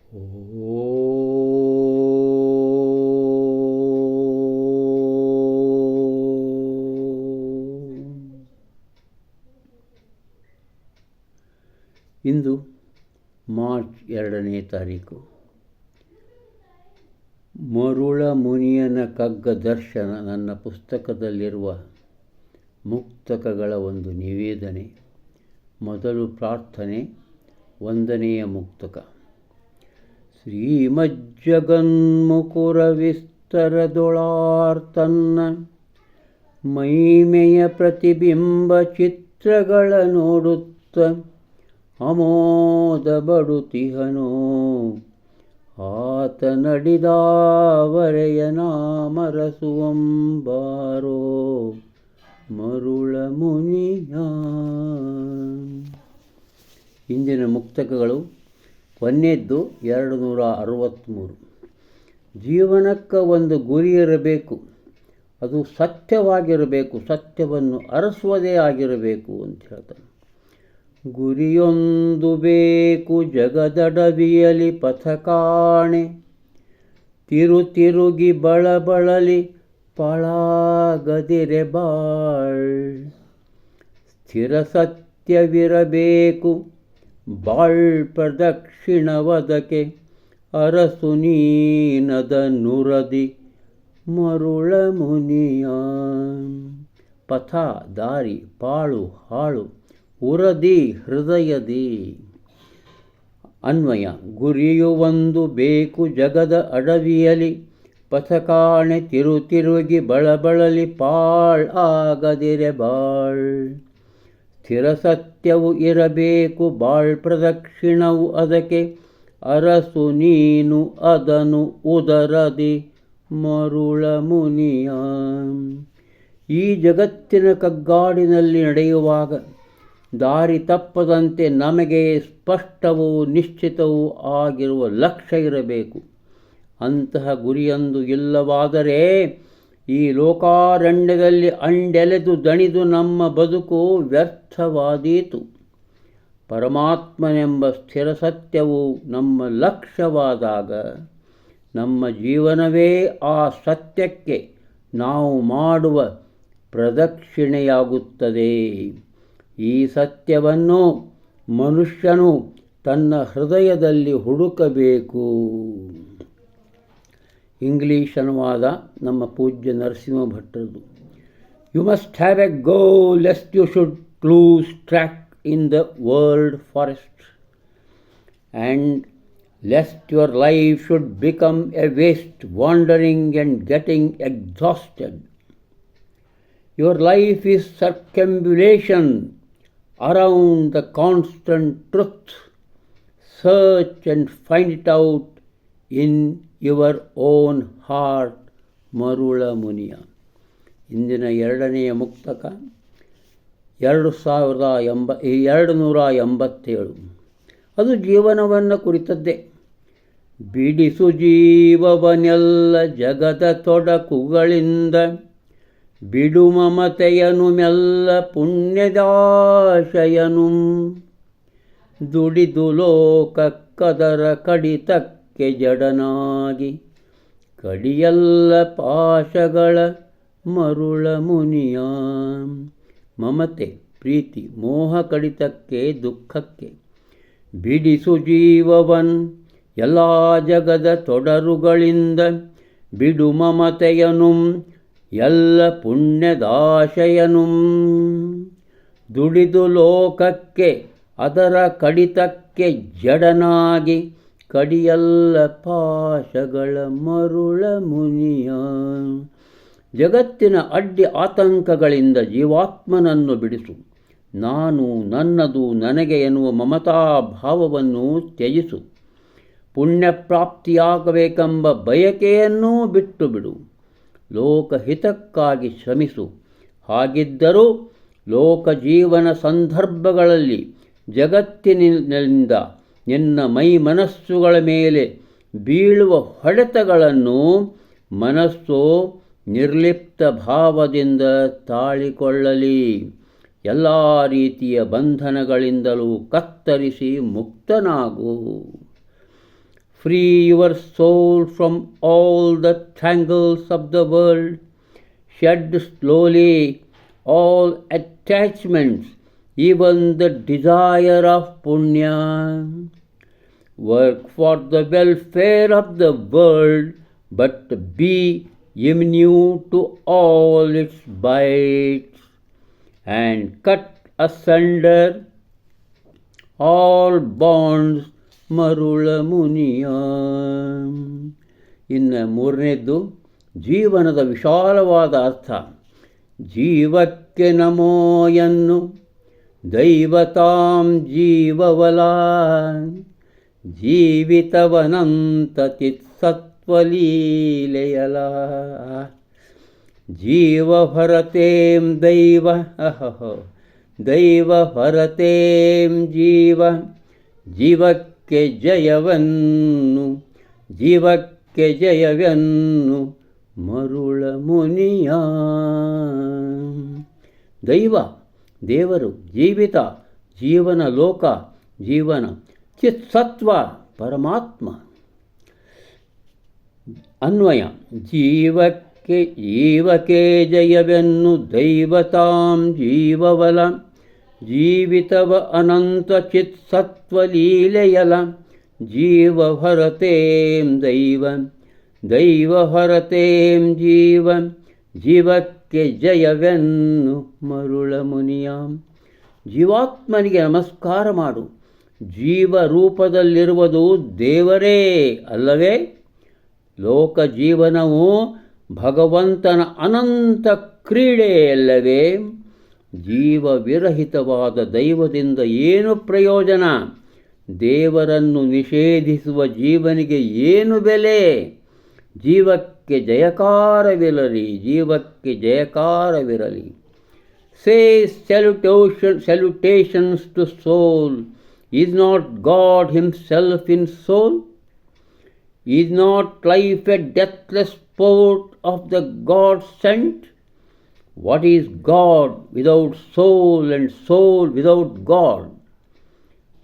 ಇಂದು March 2ನೇ ತಾರೀಕು. ಮರುಳ ಮುನಿಯನ ಕಗ್ಗ ದರ್ಶನ ನನ್ನ ಪುಸ್ತಕದಲ್ಲಿರುವ ಮುಕ್ತಕಗಳ ಒಂದು ನಿವೇದನೆ. ಮೊದಲು ಪ್ರಾರ್ಥನೆ. 1ನೆಯ ಮುಕ್ತಕ. ಶ್ರೀಮಜ್ಜಗನ್ಮುಕುರ ವಿಸ್ತರದೊಳಾರ್ತನ್ನ ಮೈಮೆಯ ಪ್ರತಿಬಿಂಬ ಚಿತ್ರಗಳ ನೋಡುತ್ತ ಅಮೋದ ಬಡುತಿಹನೋ ಆತ ನಡಿದಾವರೆಯ ನಾಮರಸುವಂಬಾರೋ ಮರುಳ ಮುನಿಯ. ಇಂದಿನ ಮುಕ್ತಕಗಳು. 1ನೇದ್ದು 263. ಜೀವನಕ್ಕೆ ಒಂದು ಗುರಿ ಇರಬೇಕು, ಅದು ಸತ್ಯವಾಗಿರಬೇಕು, ಸತ್ಯವನ್ನು ಅರಸುವುದೇ ಆಗಿರಬೇಕು ಅಂತ ಹೇಳ್ತಾನೆ. ಗುರಿಯೊಂದು ಬೇಕು ಜಗದಡವಿಯಲಿ ಪಥ ಕಾಣೆ, ತಿರುಗಿ ಬಳಲಿ ಪಾಳಾಗದಿರೆ ಬಾಳ್. ಸ್ಥಿರ ಸತ್ಯವಿರಬೇಕು ಬಾಳ್ ಪ್ರದಕ್ಷಿಣವದಕ್ಕೆ, ಅರಸು ನೀನದ ನುರದಿ ಮರುಳ ಮುನಿಯ. ಪಥ ದಾರಿ, ಪಾಳು ಹಾಳು, ಉರದಿ ಹೃದಯದಿ. ಅನ್ವಯ. ಗುರಿಯು ಒಂದು ಬೇಕು ಜಗದ ಅಡವಿಯಲಿ ಪಥ ಕಾಣೆ, ತಿರುಗಿ ಬಳಲಿ ಪಾಳ್ ಆಗದಿರೆ ಬಾಳ್. ಸ್ಥಿರ ಸತ್ಯವು ಇರಬೇಕು ಬಾಳ್ ಪ್ರದಕ್ಷಿಣವು ಅದಕ್ಕೆ, ಅರಸು ನೀನು ಅದನು ಉದರದಿ ಮರುಳ ಮುನಿಯ. ಈ ಜಗತ್ತಿನ ಕಗ್ಗಾಡಿನಲ್ಲಿ ನಡೆಯುವಾಗ ದಾರಿ ತಪ್ಪದಂತೆ ನಮಗೆ ಸ್ಪಷ್ಟವೂ ನಿಶ್ಚಿತವೂ ಆಗಿರುವ ಲಕ್ಷ್ಯ ಇರಬೇಕು. ಅಂತಹ ಗುರಿಯೊಂದು ಇಲ್ಲವಾದರೆ ಈ ಲೋಕಾರಣ್ಯದಲ್ಲಿ ಅಂಡೆಲೆದು ದಣಿದು ನಮ್ಮ ಬದುಕು ವ್ಯರ್ಥವಾದೀತು. ಪರಮಾತ್ಮನೆಂಬ ಸ್ಥಿರ ಸತ್ಯವು ನಮ್ಮ ಲಕ್ಷ್ಯವಾದಾಗ ನಮ್ಮ ಜೀವನವೇ ಆ ಸತ್ಯಕ್ಕೆ ನಾವು ಮಾಡುವ ಪ್ರದಕ್ಷಿಣೆಯಾಗುತ್ತದೆ. ಈ ಸತ್ಯವನ್ನು ಮನುಷ್ಯನು ತನ್ನ ಹೃದಯದಲ್ಲಿ ಹುಡುಕಬೇಕು. ಇಂಗ್ಲೀಷ್ ಅನುವಾದ ನಮ್ಮ ಪೂಜ್ಯ ನರಸಿಂಹ ಭಟ್ಟರದು. You must have a goal lest you should lose track in the world forest, and lest your life should become a waste wandering and getting exhausted. Your life is circumambulation around the constant truth. Search and find it out in your own heart. ಮರುಳ ಮುನಿಯ. ಇಂದಿನ 2ನೆಯ ಮುಕ್ತಕ 287. ಅದು ಜೀವನವನ್ನು ಕುರಿತದ್ದೇ. ಬಿಡಿಸು ಜೀವವನೆಲ್ಲ ಜಗದ ತೊಡಕುಗಳಿಂದ, ಬಿಡು ಮಮತೆಯನು ಮೆಲ್ಲ ಪುಣ್ಯದಾಶಯನು. ದುಡಿದು ಲೋಕಕ್ಕದರ ಕಡಿತಕ್ಕೆ ಜಡನಾಗಿ, ಕಡಿಯಲ್ಲ ಪಾಶಗಳ ಮರುಳ ಮುನಿಯ. ಮಮತೆ, ಪ್ರೀತಿ, ಮೋಹ ಕಡಿತಕ್ಕೆ, ದುಃಖಕ್ಕೆ. ಬಿಡಿಸು ಜೀವವನ್ ಎಲ್ಲ ಜಗದ ತೊಡರುಗಳಿಂದ, ಬಿಡು ಮಮತೆಯನು ಎಲ್ಲ ಪುಣ್ಯದಾಶಯನು. ದುಡಿದು ಲೋಕಕ್ಕೆ ಅದರ ಕಡಿತಕ್ಕೆ ಜಡನಾಗಿ, ಕಡಿಯಲ್ಲ ಪಾಶಗಳ ಮರುಳ ಮುನಿಯ. ಜಗತ್ತಿನ ಅಡ್ಡಿ ಆತಂಕಗಳಿಂದ ಜೀವಾತ್ಮನನ್ನು ಬಿಡಿಸು. ನಾನು, ನನ್ನದು, ನನಗೆ ಎನ್ನುವ ಮಮತಾಭಾವವನ್ನು ತ್ಯಜಿಸು. ಪುಣ್ಯಪ್ರಾಪ್ತಿಯಾಗಬೇಕೆಂಬ ಬಯಕೆಯನ್ನೂ ಬಿಟ್ಟು ಬಿಡು. ಲೋಕಹಿತಕ್ಕಾಗಿ ಶ್ರಮಿಸು. ಹಾಗಿದ್ದರೂ ಲೋಕ ಜೀವನ ಸಂದರ್ಭಗಳಲ್ಲಿ ಜಗತ್ತಿನಿಂದ ನಿನ್ನ ಮೈ ಮನಸ್ಸುಗಳ ಮೇಲೆ ಬೀಳುವ ಹೊಡೆತಗಳನ್ನು ಮನಸ್ಸು ನಿರ್ಲಿಪ್ತ ಭಾವದಿಂದ ತಾಳಿಕೊಳ್ಳಲಿ. ಎಲ್ಲ ರೀತಿಯ ಬಂಧನಗಳಿಂದಲೂ ಕತ್ತರಿಸಿ ಮುಕ್ತನಾಗು. Free your soul from all the tangles of the world. Shed slowly all attachments, even the desire of punya. Work for the welfare of the world, but be immune to all its bites, and cut asunder all bonds ಮರುಳ ಮುನಿಯ. ಇನ್ನು ಮೂರನೇದ್ದು ಜೀವನದ ವಿಶಾಲವಾದ ಅರ್ಥ. ಜೀವಕ್ಕೆ ನಮೋ ಎನ್ನು ದೈವತಾಂ ಜೀವವಲ, ಜೀವಿತವನಂತ ಚಿತ್ಸತ್ವಲೀಲೆಯಲ. ಜೀವ ಭರತೇಂ ದೈವ ದೈವ ಭರತೇಂ ಜೀವ, ಜೀವಕ್ಕೆ ಜಯವನ್ನು ಜೀವಕ್ಕೆ ಜಯವನ್ನು ಮರುಳ ಮುನಿಯ. ದೈವ ದೇವರು, ಜೀವಿತ ಜೀವನ, ಲೋಕ ಜೀವನ, ಚಿತ್ಸತ್ವ ಪರಮಾತ್ಮ. ಅನ್ವಯ ಜೀವಕ್ಕೆ ಜಯವೆನ್ನು ದೈವತಾಂ ಜೀವವಲ, ಜೀವಿತವ ಅನಂತ ಚಿತ್ಸತ್ವಲೀಲೆಯಲ. ಜೀವ ಭರತೇಂ ದೈವ ದೈವ ಭರತೇಂ ಜೀವ, ಜೀವಕ್ಕೆ ಜಯವೆನ್ನು ಮರುಳ ಮುನಿಯ. ಜೀವಾತ್ಮನಿಗೆ ನಮಸ್ಕಾರ ಮಾಡು. ಜೀವ ರೂಪದಲ್ಲಿರುವುದು ದೇವರೇ ಅಲ್ಲವೇ? ಲೋಕ ಜೀವನವು ಭಗವಂತನ ಅನಂತ ಕ್ರೀಡೆಯಲ್ಲವೇ? ಜೀವವಿರಹಿತವಾದ ದೈವದಿಂದ ಏನು ಪ್ರಯೋಜನ? ದೇವರನ್ನು ನಿಷೇಧಿಸುವ ಜೀವನಿಗೆ ಏನು ಬೆಲೆ? ಜೀವಕ್ಕೆ ಜಯಕಾರವಿರಲಿ, ಜೀವಕ್ಕೆ ಜಯಕಾರವಿರಲಿ. Say salutations to soul. Is not God himself in soul? Is not life a deathless sport of the God sent? What is God without soul, and soul without God?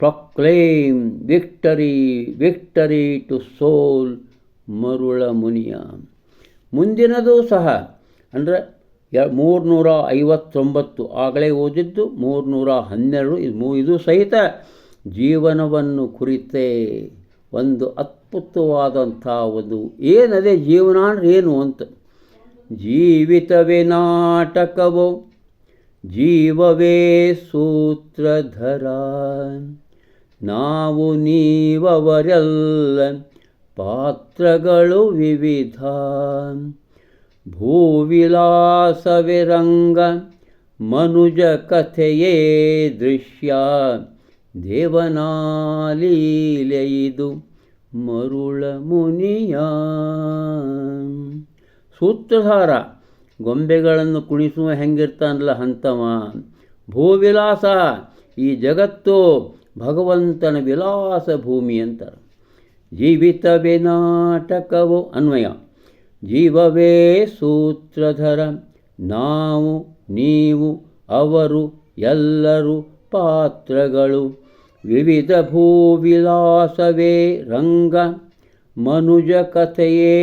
Proclaim victory, victory to soul, ಮರುಳ ಮುನಿಯ. ಮುಂದಿನದು ಸಹ ಅಂದರೆ 359, ಆಗಲೇ ಓದಿದ್ದು 312. ಇದು ಸಹಿತ ಜೀವನವನ್ನು ಕುರಿತೇ ಒಂದು ಅದ್ಭುತವಾದಂಥ ಒಂದು ಏನದೇ ಜೀವನ ಅಂದರೆ ಏನು ಅಂತ. ಜೀವಿತವೇ ನಾಟಕವೋ, ಜೀವವೇ ಸೂತ್ರಧರ, ನಾವು ನೀವವರೆಲ್ಲ ಪಾತ್ರಗಳು ವಿವಿಧ. ಭೂವಿಲಾಸವೇ ರಂಗ, ಮನುಜ ಕಥೆಯೇ ದೃಶ್ಯ, ದೇವನಾಲೀಲೆಯಿದು ಮರುಳ ಮುನಿಯ. ಸೂತ್ರಧಾರ ಗೊಂಬೆಗಳನ್ನು ಕುಣಿಸುವ ಹೆಂಗಿರ್ತಾನಲ್ಲ ಅಂಥವ. ಭೂವಿಲಾಸ, ಈ ಜಗತ್ತು ಭಗವಂತನ ವಿಲಾಸ ಭೂಮಿ ಅಂತಾರೆ. ಜೀವಿತವೇ ನಾಟಕವು. ಅನ್ವಯ ಜೀವವೇ ಸೂತ್ರಧರ, ನಾವು ನೀವು ಅವರು ಎಲ್ಲರೂ ಪಾತ್ರಗಳು. ವಿವಿಧ ಭೂವಿಲಾಸವೇ ರಂಗ, ಮನುಜ ಕಥೆಯೇ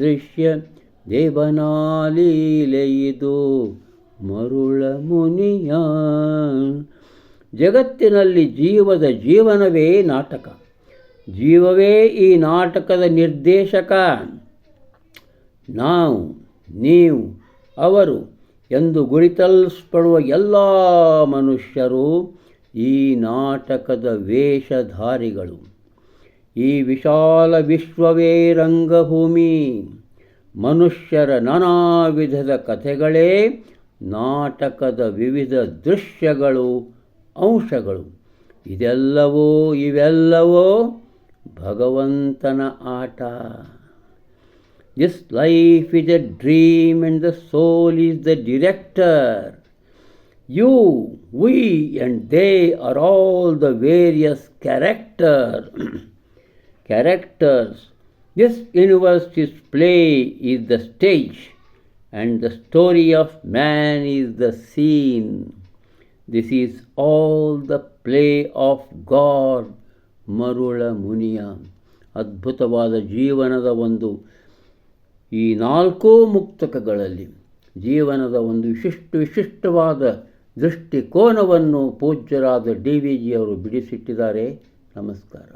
ದೃಶ್ಯ, ದೇವನಾಲೀಲೆಯಿದು ಮರುಳ ಮುನಿಯ. ಜಗತ್ತಿನಲ್ಲಿ ಜೀವದ ಜೀವನವೇ ನಾಟಕ. ಜೀವವೇ ಈ ನಾಟಕದ ನಿರ್ದೇಶಕ. ನಾವು ನೀವು ಅವರು ಎಂದು ಗುರುತಿಸಲ್ಪಡುವ ಎಲ್ಲ ಮನುಷ್ಯರು ಈ ನಾಟಕದ ವೇಷಧಾರಿಗಳು. ಈ ವಿಶಾಲ ವಿಶ್ವವೇ ರಂಗಭೂಮಿ. ಮನುಷ್ಯರ ನಾನಾ ವಿಧದ ಕಥೆಗಳೇ ನಾಟಕದ ವಿವಿಧ ದೃಶ್ಯಗಳು, ಅಂಶಗಳು. ಇವೆಲ್ಲವೋ ಭಗವಂತನ ಆಟ. This life is a dream and the soul is the director. You, we and they are all the various characters. This universe's play is the stage and the story of man is the scene. This is all the play of God, ಮರುಳ ಮುನಿಯ. ಅದ್ಭುತವಾದ ಜೀವನದ ಒಂದು ಈ 4 ಮುಕ್ತಕಗಳಲ್ಲಿ ಜೀವನದ ಒಂದು ವಿಶಿಷ್ಟವಾದ ದೃಷ್ಟಿಕೋನವನ್ನು ಪೂಜ್ಯರಾದ D V ಜಿಯವರು ಬಿಡಿಸಿಟ್ಟಿದ್ದಾರೆ. ನಮಸ್ಕಾರ.